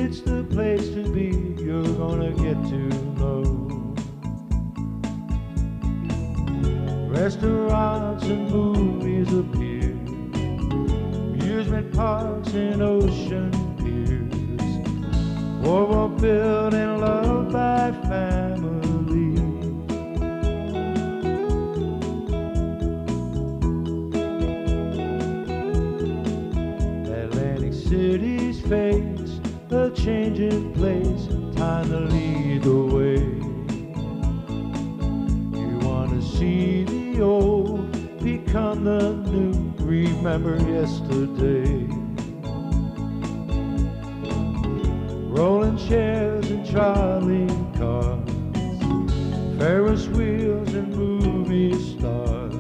It's the place to be, you're gonna get to know. Restaurants and movies appear, amusement parks and ocean piers, war built and loved by family. Atlantic City's face, a changing place, time to lead the way. You want to see the old become the new, remember yesterday. Rolling chairs and trolley cars, Ferris wheels and movie stars,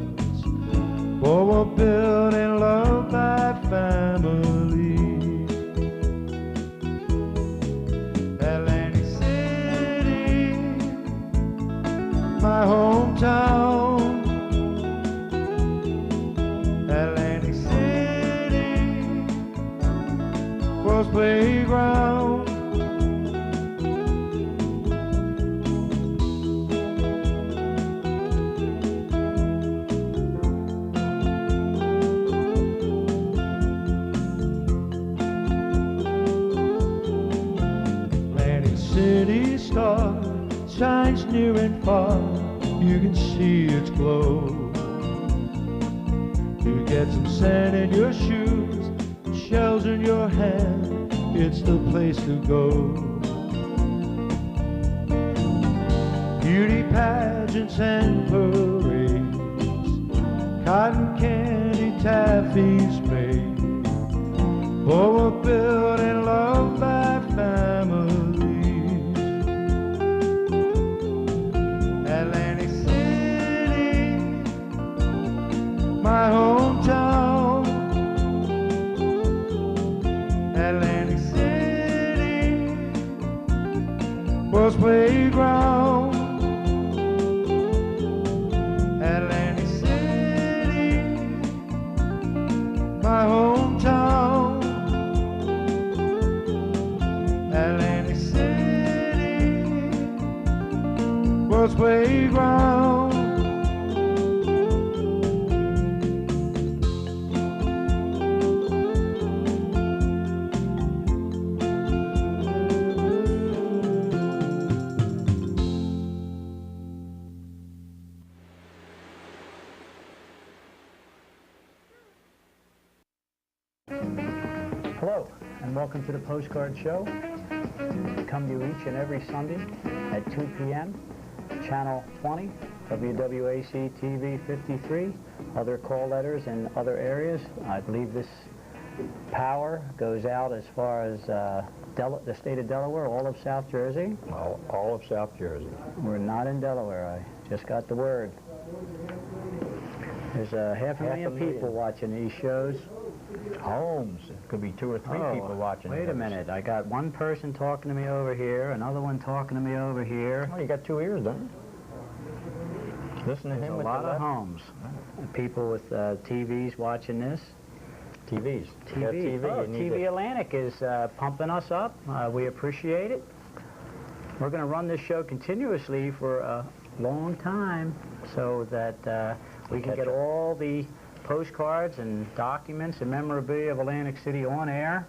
boardwalk built and loved by family. Atlantic City, my hometown. Atlantic City, world's playground. Atlantic City star shines near and far, you can see its glow. You get some sand in your shoes, shells in your hand, it's the place to go. Beauty pageants and parades, cotton candy taffies made, boardwalk built and loved by families. Atlantic City, my hometown. Atlantic City, world's playground. Atlantic City, my hometown. Atlantic City, world's playground. Hello, and welcome to the Postcard Show. We come to you each and every Sunday at 2 p.m., Channel 20, WWAC TV 53, other call letters in other areas. I believe this power goes out as far as the state of Delaware, all of South Jersey. All of South Jersey. We're not in Delaware, I just got the word. There's half a million people watching these shows. Homes. It could be 2 or 3 people watching. Wait a minute. I got one person talking to me over here, another one talking to me over here. Oh, you got 2 ears, don't you? Listen to him with a lot of homes. People with TVs watching this. TVs. TV. Oh, TV Atlantic is pumping us up. We appreciate it. We're going to run this show continuously for a long time so that we can get all the postcards and documents and memorabilia of Atlantic City on air.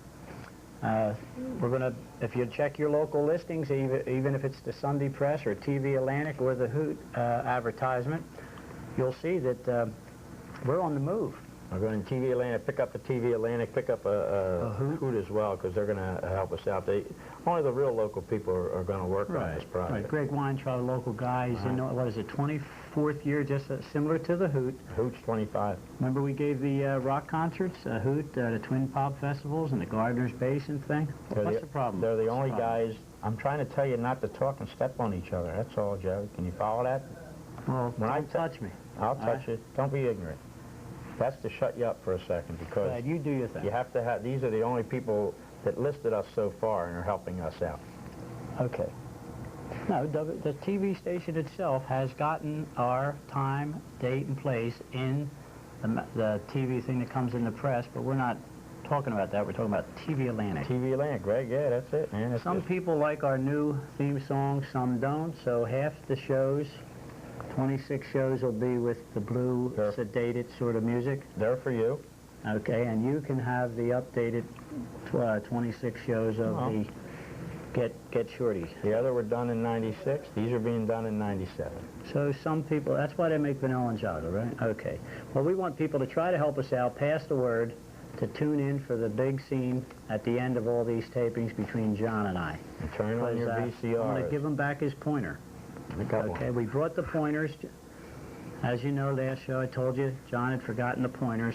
We're going to, if you check your local listings, even if it's the Sunday Press or TV Atlantic or the Hoot advertisement, you'll see that we're on the move. We're going to TV Atlantic, pick up a TV Atlantic, pick up a Hoot as well, because they're going to help us out. Only the real local people are going to work on this project. Right. Greg Weintraub, local guy, he's in, what is it, 24th year, just similar to the Hoot. Hoot's 25. Remember we gave the rock concerts, Hoot, the Twin Pop Festivals, and the Gardener's Basin thing? What's the problem? They're the only guys. I'm trying to tell you not to talk and step on each other. That's all, Joe. Can you follow that? Well, don't touch me. I'll touch you. Don't be ignorant. That's to shut you up for a second, because you do your thing. You have to have, these are the only people that listed us so far and are helping us out. Okay. No, the TV station itself has gotten our time, date, and place in the TV thing that comes in the press, but we're not talking about that. We're talking about TV Atlantic. TV Atlantic, Greg, yeah, that's it, man. That's Some people like our new theme song, some don't, so half the shows, 26 shows, will be with the blue, Sure. sedated sort of music. They're for you. Okay, and you can have the updated 26 shows of the Get Shorties. The other were done in 96. These are being done in 97. So some people, that's why they make vanilla and chocolate, right? Okay. Well, we want people to try to help us out, pass the word, to tune in for the big scene at the end of all these tapings between John and I. And turn on your VCRs. I'm going to give him back his pointer. Okay, we brought the pointers. As you know, last show I told you John had forgotten the pointers.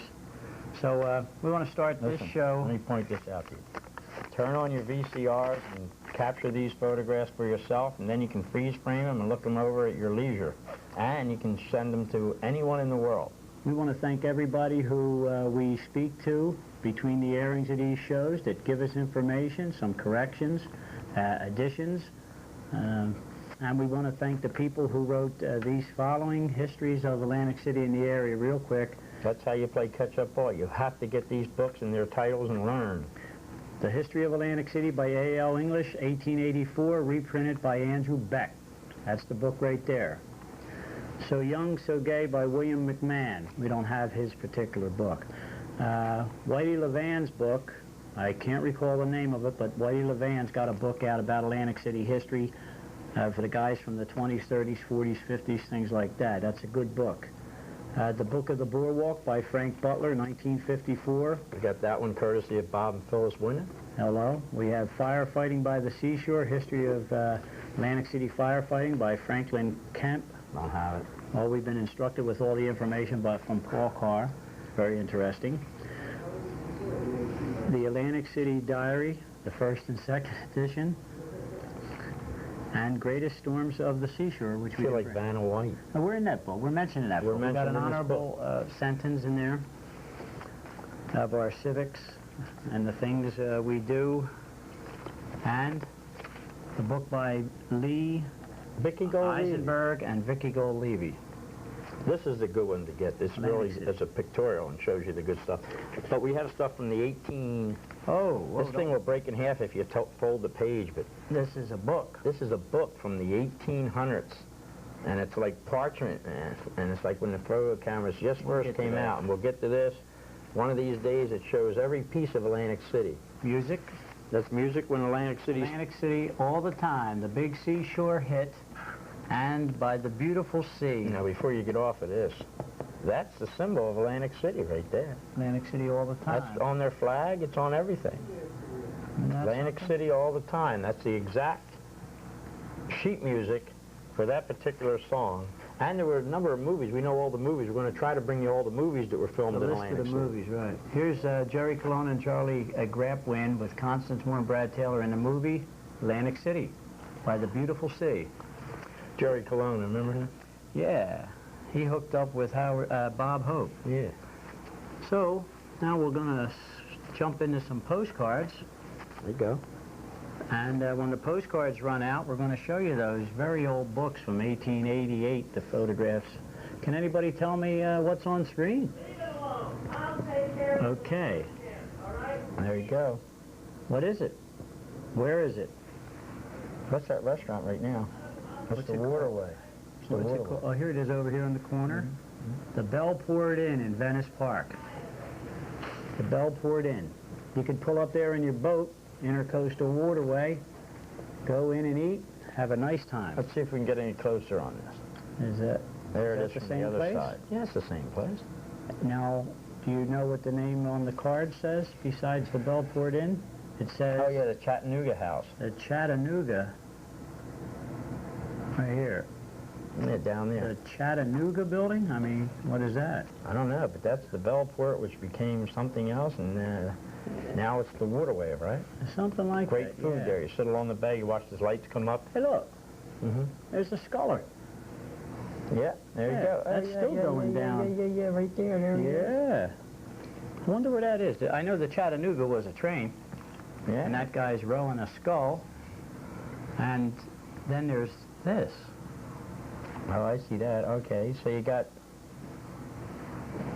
So we want to start this show. Let me point this out to you. Turn on your VCRs and capture these photographs for yourself, and then you can freeze frame them and look them over at your leisure. And you can send them to anyone in the world. We want to thank everybody who we speak to between the airings of these shows that give us information, some corrections, additions. And we want to thank the people who wrote these following histories of Atlantic City and the area real quick. That's how you play catch-up ball. You have to get these books and their titles and learn. The History of Atlantic City by A.L. English, 1884, reprinted by Andrew Beck. That's the book right there. So Young, So Gay by William McMahon. We don't have his particular book. Whitey Levan's book, I can't recall the name of it, but Whitey Levan's got a book out about Atlantic City history for the guys from the 20s, 30s, 40s, 50s, things like that. That's a good book. The Book of the Boardwalk by Frank Butler, 1954. We got that one courtesy of Bob and Phyllis Winnan. Hello. We have Firefighting by the Seashore, History of Atlantic City Firefighting by Franklin Kemp. I'll have it. Well, we've been instructed with all the information from Paul Carr. Very interesting. The Atlantic City Diary, the first and second edition. And Greatest Storms of the Seashore, which I feel like Vanna White. No, we're in that book. We're mentioning that book. We've got an honorable sentence in there of our civics and the things we do. And the book by Vicky Gold Eisenberg and Vicky Gold Levy. This is a good one to get. This really is a pictorial and shows you the good stuff. But we have stuff from the 18... Oh, this thing will break in half if you fold the page, but... This is a book. This is a book from the 1800s. And it's like parchment, man. And it's like when the photo cameras just first came out. And we'll get to this. One of these days it shows every piece of Atlantic City. Music. That's music when Atlantic City... Atlantic City all the time. The big seashore hit. And by the beautiful sea. Now, before you get off of this, that's the symbol of Atlantic City right there. Atlantic City all the time. That's on their flag. It's on everything. Atlantic City all the time. That's the exact sheet music for that particular song. And there were a number of movies. We know all the movies. We're going to try to bring you all the movies that were filmed in Atlantic City. The movies, right. Here's Jerry Colonna and Charlie Grapwin with Constance Moore and Brad Taylor in the movie Atlantic City by the beautiful sea. Jerry Colonna, remember him? Yeah. He hooked up with Bob Hope. Yeah. So, now we're going to jump into some postcards. There you go. And when the postcards run out, we're going to show you those very old books from 1888, the photographs. Can anybody tell me what's on screen? Leave it alone. I'll take care of it. Okay. All right? There you go. What is it? Where is it? What's that restaurant right now? That's the Waterway. What's it called? Oh, here it is over here in the corner. The Bellport Inn in Venice Park. The Bellport Inn. You could pull up there in your boat, Intercoastal Waterway, go in and eat, have a nice time. Let's see if we can get any closer on this. Is that There it that is the from same the other place? side. Yeah, it's the same place. Now, do you know what the name on the card says besides the Bellport Inn? It says Oh, yeah, the Chattanooga House. the Chattanooga, right here. Yeah, down there. The Chattanooga building? I mean, what is that? I don't know, but that's the Bellport, which became something else, and now it's the Waterway, right? Something like Great that. food yeah. there. You sit along the bay, you watch the lights come up. Hey, look, Mm-hmm. there's the Sculler. Yeah, there Yeah, you go. that's still going down. Yeah, right there. There it is. Yeah. I wonder where that is. I know the Chattanooga was a train, Yeah. and that guy's rowing a scull, and then there's this. Oh, I see that. Okay, so you got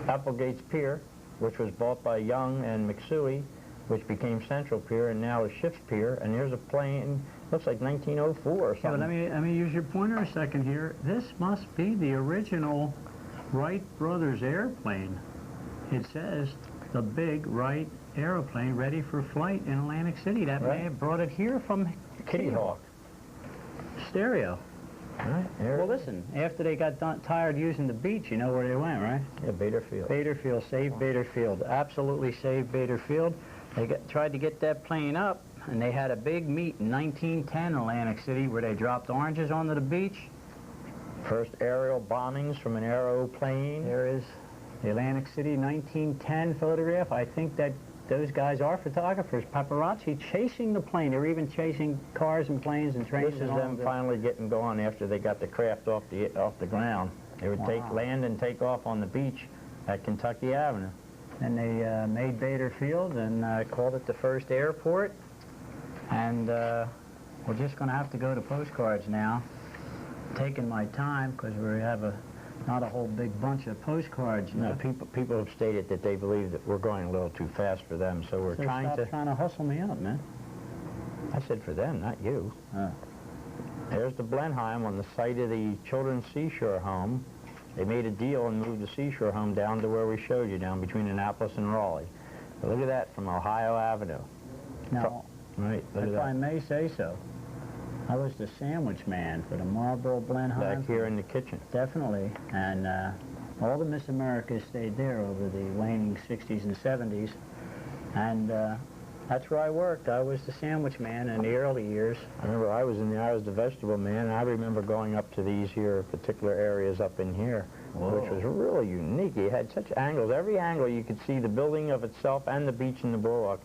Applegate's Pier. which was bought by Young and McSuey, which became Central Pier and now is Schiff's Pier. And here's a plane, looks like 1904 or something. Yeah, but let me use your pointer a second here. This must be the original Wright Brothers airplane. It says the big Wright airplane ready for flight in Atlantic City. That may have brought it here from Kitty Hawk. Stereo. Right, Well, listen, after they got tired using the beach, you know where they went, right? Yeah, Bader Field. Bader Field, save Bader Field. Absolutely save Bader Field. They tried to get that plane up, and they had a big meet in 1910 in Atlantic City where they dropped oranges onto the beach. First aerial bombings from an aeroplane. There is the Atlantic City 1910 photograph. I think that those guys are photographers. Paparazzi chasing the plane. They were even chasing cars and planes and trains. This is them finally getting going after they got the craft off the ground. They would land and take off on the beach at Kentucky Avenue. And they made Bader Field and called it the first airport. And we're just going to have to go to postcards now. Taking my time because we have not a whole big bunch of postcards. No, people have stated that they believe that we're going a little too fast for them, so we're trying to hustle me up, man. I said for them, not you. There's the Blenheim on the site of the Children's Seashore Home. They made a deal and moved the Seashore Home down to where we showed you, down between Annapolis and Raleigh. But look at that from Ohio Avenue. Now, right, look at if that. I may say so, I was the sandwich man for the Marlboro Blenheim. Back here in the kitchen. Definitely, and all the Miss Americas stayed there over the waning 60s and 70s, and that's where I worked. I was the sandwich man in the early years. I remember I was the vegetable man, and I remember going up to these here particular areas up in here, which was really unique. It had such angles. Every angle you could see the building of itself and the beach and the boardwalk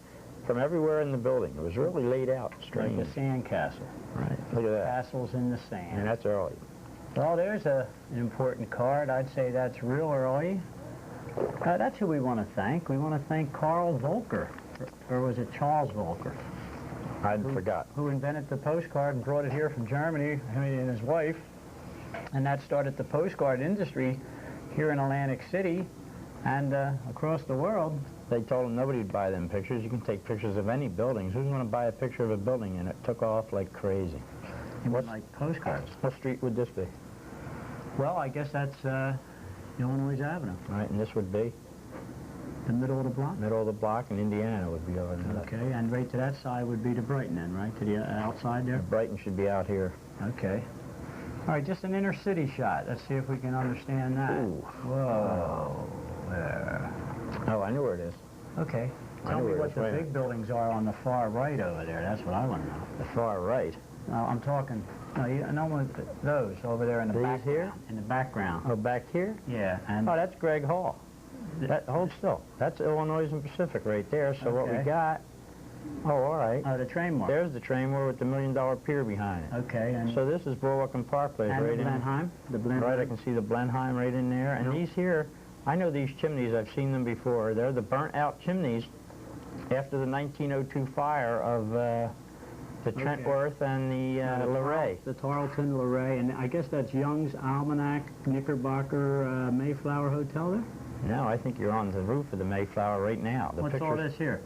from everywhere in the building. It was really laid out strange. Like a sand castle. Right, look at that. Castles in the sand. And that's early. Well, there's an important card. I'd say that's real early. That's who we want to thank. We want to thank Carl Volcker. Or was it Charles Volcker? I forgot. Who invented the postcard and brought it here from Germany, he and his wife. And that started the postcard industry here in Atlantic City and across the world. They told him nobody would buy them pictures. You can take pictures of any buildings. Who's going to buy a picture of a building? And it took off like crazy. What, like postcards? What street would this be? Well, I guess that's Illinois Avenue. Right, and this would be? The middle of the block? Middle of the block, and Indiana would be over there. Okay, and right to that side would be to Brighton then, right? To the outside there? Brighton should be out here. Okay. All right, just an inner city shot. Let's see if we can understand that. Ooh. Whoa. There. Oh, I know where it is. Okay. Tell me what the big buildings are on the far right over there. That's what I want to know. The far right? No, I'm talking, no, those over there in the background. These here? In the background. Oh, back here? Yeah. And oh, that's Greg Hall. Hold still. That's Illinois and Pacific right there. So what we got, oh, all right. Oh, the train mark. There's the train mark with the $1 million pier behind it. Okay. And so this is Boardwalk and Park Place right in. Blenheim. The Blenheim. Right, I can see the Blenheim right in there. And these here, I know these chimneys. I've seen them before. They're the burnt-out chimneys after the 1902 fire of the Trentworth and the Luray. The Tarleton, Luray, and I guess that's Young's Almanac, Knickerbocker, Mayflower Hotel there? No, I think you're on the roof of the Mayflower right now. The What's all this here?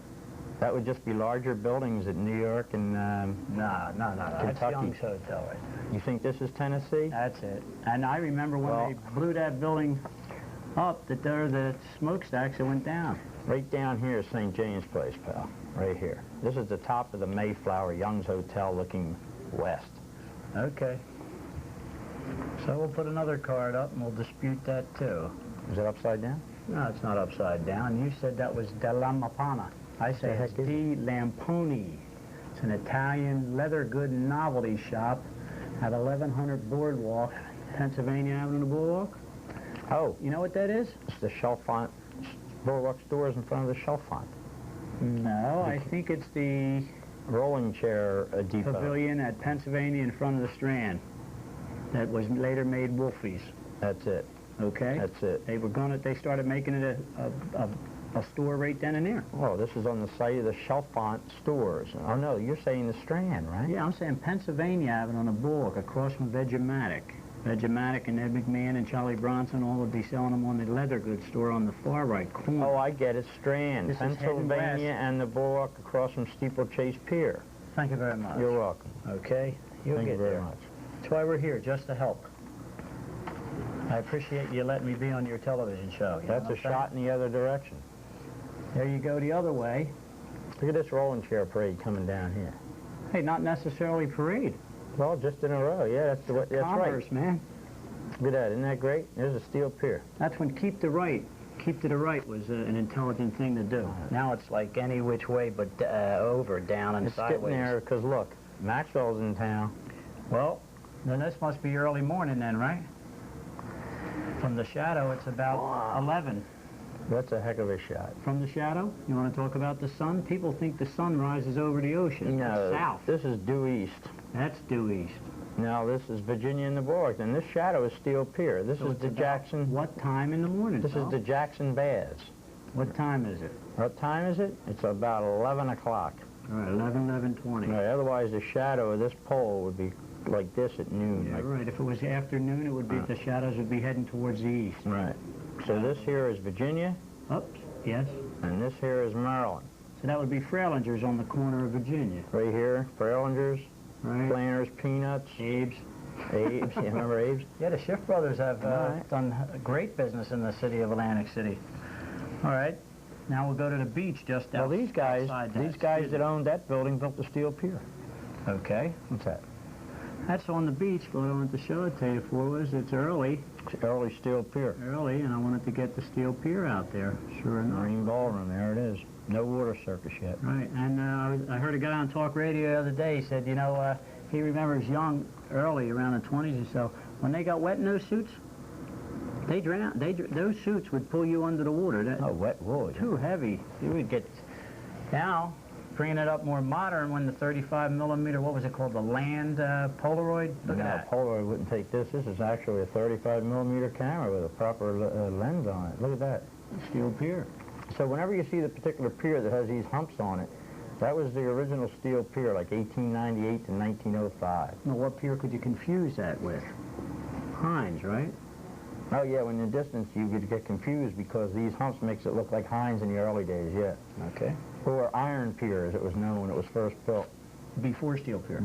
That would just be larger buildings in New York and No. Kentucky. That's Young's Hotel right there. You think this is Tennessee? That's it. And I remember when they blew that building up, that there were the smokestacks that went down. Right down here is St. James Place, pal. Right here. This is the top of the Mayflower Young's Hotel looking west. Okay. So we'll put another card up and we'll dispute that too. Is it upside down? No, it's not upside down. You said that was Della Mappana. I say it's Di Lamponi. It's an Italian leather good novelty shop at 1100 Boardwalk, Pennsylvania Avenue Boardwalk. Oh. You know what that is? It's the Chalfont Boardwalk stores in front of the Chalfont. No, I think it's the rolling chair depot. Pavilion at Pennsylvania in front of the Strand that was later made Wolfie's. That's it. Okay? That's it. They started making it a store right then and there. Oh, this is on the site of the Chalfont stores. Oh, no, you're saying the Strand, right? Yeah, I'm saying Pennsylvania Avenue on the Boardwalk across from Vegematic. Germanic and Ed McMahon and Charlie Bronson all would be selling them on the leather goods store on the far right corner. Oh, I get it. Strand, This is heading Pennsylvania, west. and the Bulwark across from Steeplechase Pier. Thank you very much. You're welcome. Okay, you'll Thank get you very there. much. That's why we're here, just to help. I appreciate you letting me be on your television show. That's a shot in the other direction. There you go the other way. Look at this rolling chair parade coming down here. Hey, not necessarily parade. Well, just in a row. Yeah, that's Commerce, right. man. Look at that. Isn't that great? There's a steel pier. That's when keep to the right was an intelligent thing to do. Now it's like any which way but over, down, and It's sideways. getting there because, look, Maxwell's in town. Well, then this must be early morning then, right? From the shadow, it's about 11. That's a heck of a shot. From the shadow, you want to talk about the sun? People think the sun rises over the ocean. No, That's south. this is due east. That's due east. Now, this is Virginia and the Bulwark, and this shadow is Steel Pier. This So is it's the about Jackson. What time in the morning? This is Paul? the Jackson Baths. What time is it? What time is it? It's about 11 o'clock. All right, 11:20. Right, otherwise, the shadow of this pole would be like this at noon. Yeah, like- right. If it was afternoon, it would be the shadows would be heading towards the east. Right. So this here is Virginia, Oops. Yes. and this here is Maryland. So that would be Frailinger's on the corner of Virginia, Right here, Frailinger's, right? Planters, Peanuts, Abe's. Abe's. You remember Abe's? Yeah, the Schiff brothers have All right. done great business in the city of Atlantic City. All right. Now we'll go to the beach just Well, these guys outside that. that owned that building built the Steel Pier. Okay. What's that? That's on the beach. What I wanted to show it to you for was it's early, It's early Steel Pier. and I wanted to get the steel pier out there. Sure enough. Marine Ballroom, there it is. No water circus yet. Right, and I heard a guy on talk radio the other day. He said, you know, he remembers young, early, around the 20s or so, when they got wet in those suits, they drowned. Those suits would pull you under the water. Oh, wet wood. Too heavy. You would get. Now, bringing it up more modern, when the 35 millimeter, what was it called, the land Polaroid? Look No, at that. Polaroid wouldn't take this. This is actually a 35 millimeter camera with a proper lens on it. Look at that. Steel pier. So whenever you see the particular pier that has these humps on it, that was the original steel pier, like 1898 to 1905. Now, what pier could you confuse that with? Heinz, right? Oh yeah, when in the distance you could get confused because these humps makes it look like Heinz in the early days, yeah. Okay. Or Iron Pier, as it was known when it was first built. Before steel pier.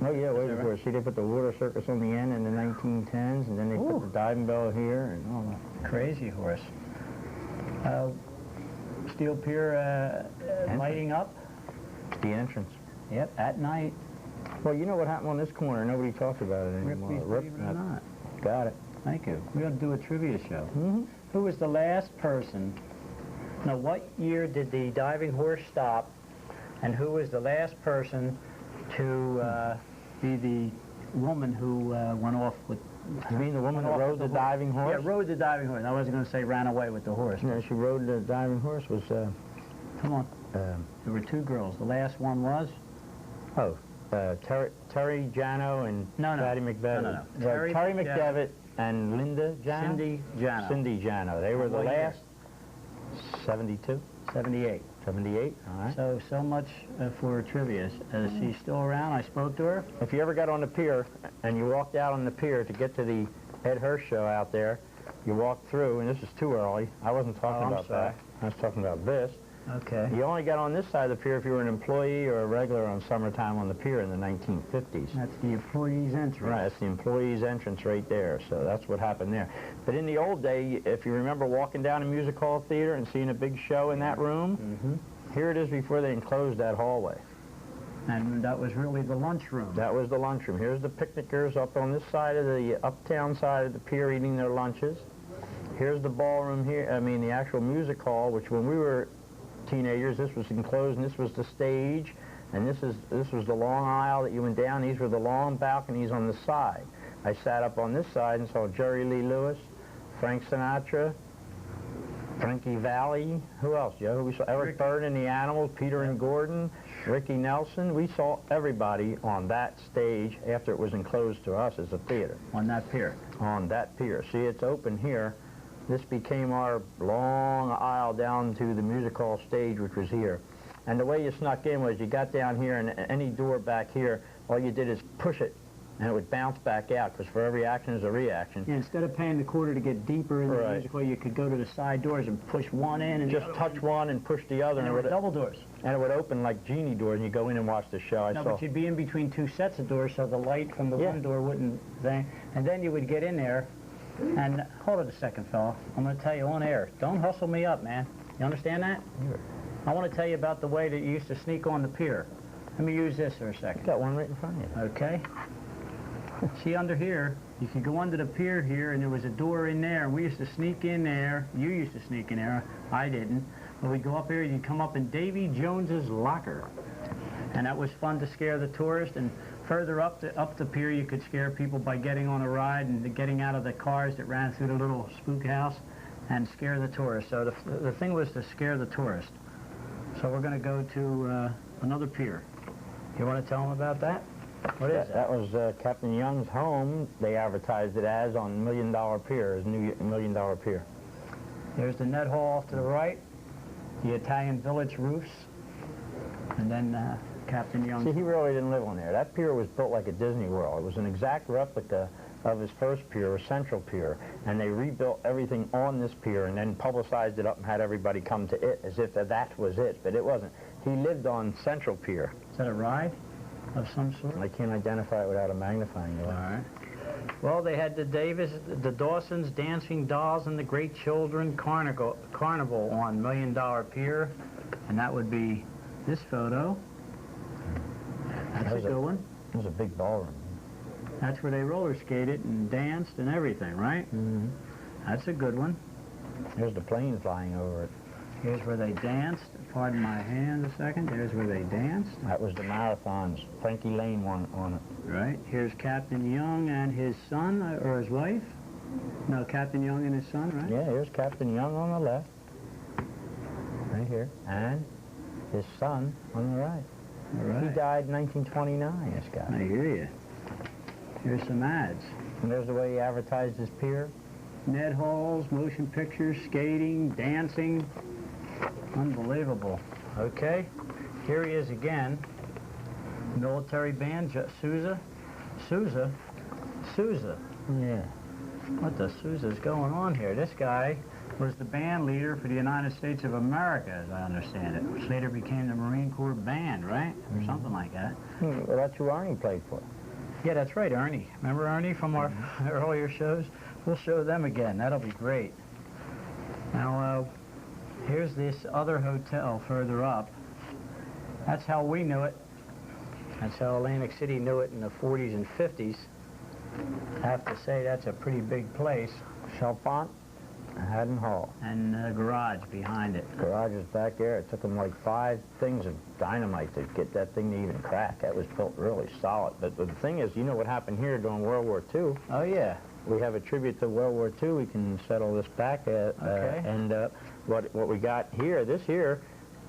Oh yeah, way that before. See, they put the water circus on the end in the 1910s, and then they Ooh. put the diving bell here, and all that. Crazy horse. Steel pier lighting up. The entrance. Yep, at night. Well, you know what happened on this corner? Nobody talks about it anymore. Believe it or not. Got it. Thank you. We ought to do a trivia show. Mm-hmm. Who was the last person? Now, what year did the diving horse stop? And who was the last person to be the woman who went off with? You mean the woman that off rode with the horse? diving horse? Yeah, rode the diving horse. I wasn't going to say ran away with the horse. No, she rode the diving horse was, Come on. There were two girls. The last one was? Terry Jano and No, no. Patty McDevitt. No. Terry Terry McDevitt and Linda Jano? Cindy Jano. Cindy Jano. They were the What year? last. 72? 78. 78, all right. So much for trivia. She's still around. I spoke to her. If you ever got on the pier and you walked out on the pier to get to the Ed Hirsch show out there, you walked through, and this is too early. I wasn't talking I'm about sorry. that. I was talking about this. Okay. You only got on this side of the pier if you were an employee or a regular on summertime on the pier in the 1950s. That's the employee's entrance. Right, that's the employee's entrance right there, so that's what happened there. But in the old day, if you remember walking down a music hall theater and seeing a big show in that room, here it is before they enclosed that hallway. And that was really the lunchroom. That was the lunchroom. Here's the picnickers up on this side of the uptown side of the pier eating their lunches. Here's the ballroom here, the actual music hall, which when we were teenagers, this was enclosed, and this was the stage, and this was the long aisle that you went down. These were the long balconies on the side. I sat up on this side and saw Jerry Lee Lewis, Frank Sinatra, Frankie Valli. Who else, Joe? We saw Eric Burdon and the Animals, Peter and Gordon, Ricky Nelson. We saw everybody on that stage after it was enclosed to us as a theater. On that pier. On that pier. See, it's open here. This became our long aisle down to the music hall stage, which was here. And the way you snuck in was you got down here, and any door back here, all you did is push it and it would bounce back out, because for every action is a reaction. Yeah, instead of paying the quarter to get deeper in the Right. musical, you could go to the side doors and push one in and Just touch one and push the other, and and there it were would, double doors. and it would open like genie doors, and you go in and watch the show. I No, saw. but you'd be in between two sets of doors, so the light from the Yeah. one door wouldn't thing. And then you would get in there, and hold it a second, fella. I'm going to tell you on air. Don't hustle me up, man. You understand that? Sure. I want to tell you about the way that you used to sneak on the pier. Let me use this for a second. Got one right in front of you. Okay. See under here, you could go under the pier here, and there was a door in there, and we used to sneak in there. You used to sneak in there. I didn't. But we'd go up here, and you'd come up in Davy Jones's locker. And that was fun to scare the tourists. And further up the pier, you could scare people by getting on a ride and getting out of the cars that ran through the little spook house and scare the tourists. So the thing was to scare the tourist. So we're going to go to another pier. You want to tell them about that? What is that? That was Captain Young's home. They advertised it as on $1 Million Pier, his new $1 Million Pier. There's the net hall off to the right, the Italian village roofs, and then Captain Young. See, he really didn't live on there. That pier was built like a Disney World. It was an exact replica of his first pier, a Central Pier, and they rebuilt everything on this pier and then publicized it up and had everybody come to it as if that was it, but it wasn't. He lived on Central Pier. Is that a ride of some sort? I can't identify it without a magnifying glass. All right. Well, they had the the Dawsons, Dancing Dolls, and the Great Children Carnival on $1 Million Pier, and that would be this photo. That's a good one. It was a big ballroom. That's where they roller skated and danced and everything, right? Mm-hmm. That's a good one. There's the plane flying over it. Here's where they danced. Pardon my hand a second. There's where they danced. That was the marathons. Frankie Lane won on it. Right. Here's Captain Young and his son, or his wife. No, Captain Young and his son, right? Yeah, here's Captain Young on the left. Right here. And his son on the right. All right. He died in 1929, this guy. I hear you. Here's some ads. And there's the way he advertised his pier. Net halls, motion pictures, skating, dancing. Unbelievable. Okay. Here he is again. Military band, Sousa. Sousa? Sousa. Yeah. What the Sousa's going on here? This guy was the band leader for the United States of America, as I understand it, which later became the Marine Corps Band, right? Or something like that. Well, that's who Arnie played for. Yeah, that's right, Ernie. Remember Ernie from our earlier shows? We'll show them again. That'll be great. Now, here's this other hotel further up. That's how we knew it. That's how Atlantic City knew it in the 40s and 50s. I have to say that's a pretty big place. Chalfont, Haddon Hall. And a garage behind it. Garage is back there. It took them like 5 things of dynamite to get that thing to even crack. That was built really solid. But the thing is, you know what happened here during World War II? Oh, yeah. We have a tribute to World War II. We can settle this back. Okay. And what we got here, this here,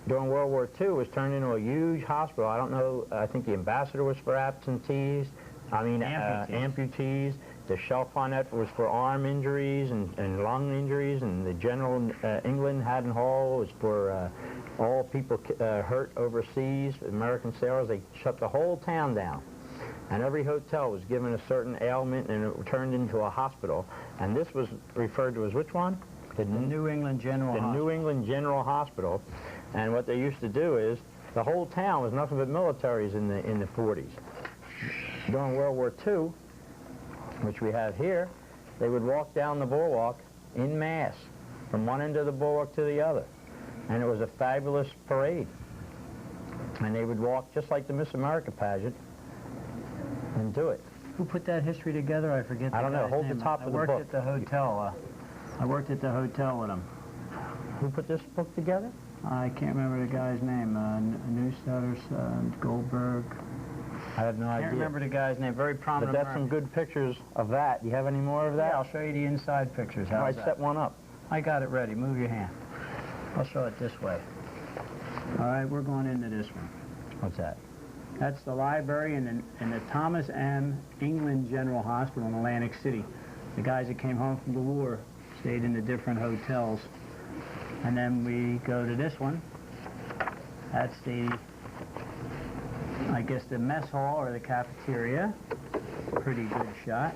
during World War II was turned into a huge hospital. I don't know, I think the ambassador was for absentees. Amputees. The Chalfont was for arm injuries and lung injuries, and the General England Haddon Hall was for all people hurt overseas, American sailors. They shut the whole town down. And every hotel was given a certain ailment, and it turned into a hospital. And this was referred to as which one? The New England General Hospital. The New England General Hospital. And what they used to do is, the whole town was nothing but militaries in the 40s. During World War II, which we have here, they would walk down the boardwalk en masse, from one end of the boardwalk to the other. And it was a fabulous parade. And they would walk just like the Miss America pageant and do it. Who put that history together? I forget. I don't know. guy's Hold name. the top of the book. I worked at the hotel. I worked at the hotel with him. Who put this book together? I can't remember the guy's name. Newstetter, Goldberg. I have no I idea. can't remember the guy's name. Very But prominent. that's some good pictures of that. Do you have any more of that? Yeah, I'll show you the inside pictures. All right, How's set that? one up. I got it ready. Move your hand. I'll show it this way. All right, we're going into this one. What's that? That's the library in the Thomas M. England General Hospital in Atlantic City. The guys that came home from the war stayed in the different hotels. And then we go to this one. That's the I guess, the mess hall or the cafeteria. Pretty good shot.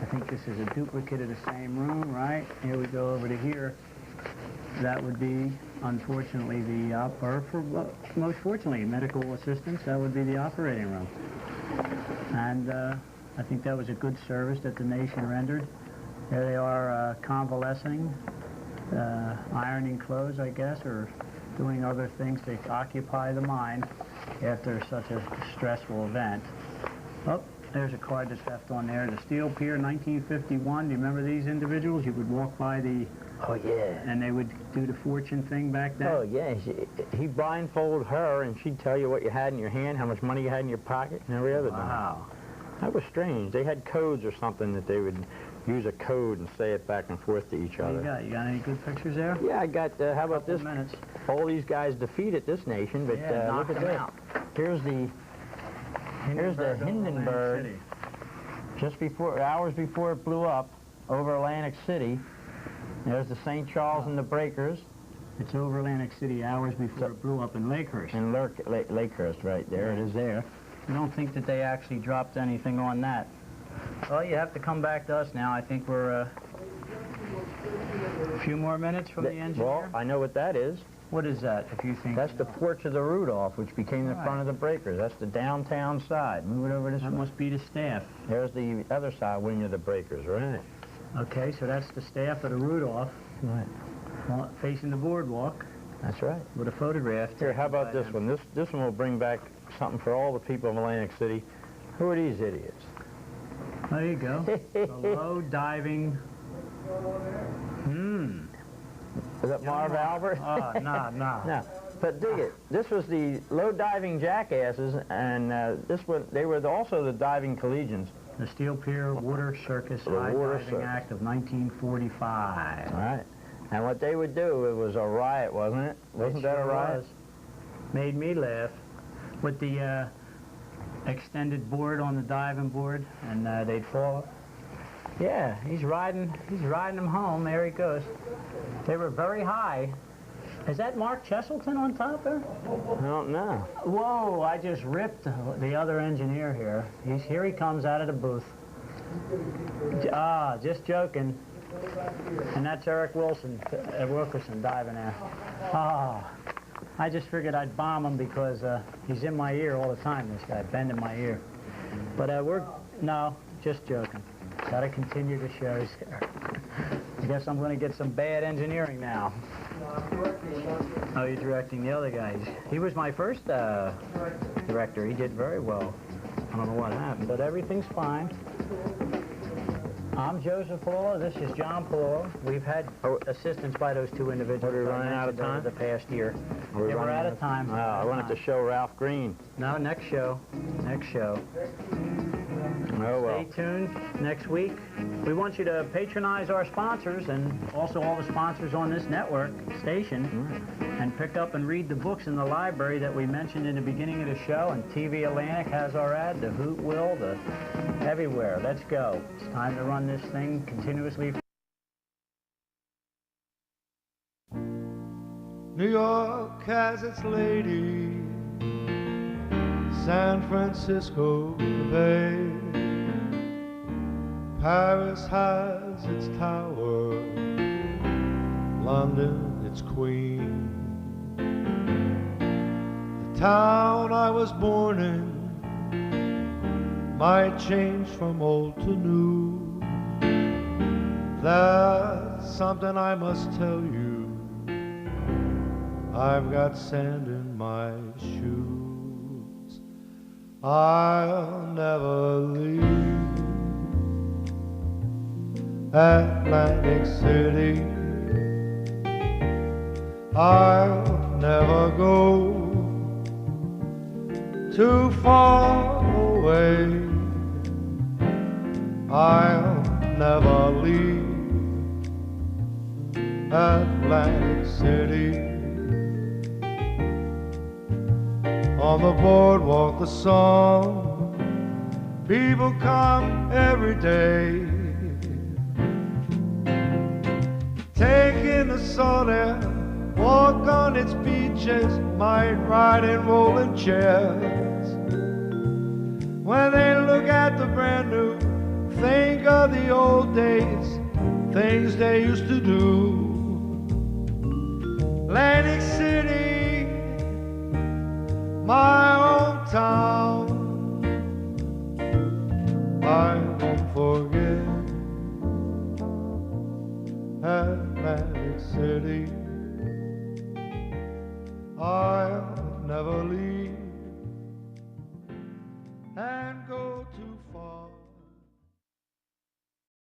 I think this is a duplicate of the same room, right? Here we go over to here. That would be, unfortunately, most fortunately, medical assistants, that would be the operating room. And I think that was a good service that the nation rendered. There they are convalescing, ironing clothes, I guess, or doing other things to occupy the mind after such a stressful event. Oh, there's a card that's left on there. The Steel Pier, 1951. Do you remember these individuals? You would walk by the... Oh, yeah. And they would do the fortune thing back then? Oh, yeah. He'd blindfold her, and she'd tell you what you had in your hand, how much money you had in your pocket, and every other thing. Wow. That was strange. They had codes or something that they would use a code and say it back and forth to each other. What do you got? You got any good pictures there? Yeah, I got, how about this? Minutes. All these guys defeated this nation, but Yeah, look at them this. out. Here's the Hindenburg, just before, hours before it blew up, over Atlantic City. There's the St. Charles and the Breakers. It's over Atlantic City hours before it blew up in Lakehurst. In Lakehurst, right there. It is there. You don't think that they actually dropped anything on that? Well, you have to come back to us now. I think we're a few more minutes from the engineer. Well, I know what that is. What is that, if you think? That's the porch of the Rudolph, which became the front of the Breakers. That's the downtown side. Move it over this way. That must be the staff. There's the other side wing of the Breakers, right? Okay, so that's the staff of the Rudolph. Right. Facing the boardwalk. That's right. With a photograph. Here, how about this one? This one will bring back something for all the people of Atlantic City. Who are these idiots? There you go. The low diving. Is that Marv Albert? Oh, no. No. But dig it. This was the low diving jackasses, and they were also the diving collegians. The Steel Pier Water Circus High Diving Act of 1945. All right. And what they would do, it was a riot, wasn't it? Wasn't that a riot? Made me laugh. With the extended board on the diving board, and they'd fall. Yeah, he's riding them home. There he goes. They were very high. Is that Mark Cheselton on top there? I don't know. Whoa, I just ripped the other engineer here. Here he comes out of the booth. Ah, just joking. And that's Eric Wilkerson diving there. Ah, I just figured I'd bomb him because he's in my ear all the time, this guy, bending my ear. But no, just joking. Gotta continue the shows here. I guess I'm gonna get some bad engineering now. Oh, you're directing the other guys. He was my first director. He did very well. I don't know what happened, but everything's fine. I'm Joseph Polillo. This is John Polillo. We've had assistance by those two individuals. Are we running out of time? Over the past year. We're out of time. Oh, I wanted to show Ralph Green. No, next show. Next show. Oh, well. Stay tuned next week. We want you to patronize our sponsors and also all the sponsors on this network station and pick up and read the books in the library that we mentioned in the beginning of the show. And TV Atlantic has our ad, the Hoot Will, the everywhere. Let's go. It's time to run this thing continuously. New York has its lady, San Francisco the Bay, Paris has its tower, London its queen. The town I was born in might change from old to new. That's something I must tell you. I've got sand in my shoes. I'll never leave Atlantic City. I'll never go too far away. I'll never leave Atlantic City. On the boardwalk, the song, people come every day, taking the salt air walk on its beaches, might ride in rolling chairs. When they look at the brand new, think of the old days, things they used to do. Atlantic City, my hometown, I won't forget Atlantic City. I'll never leave. And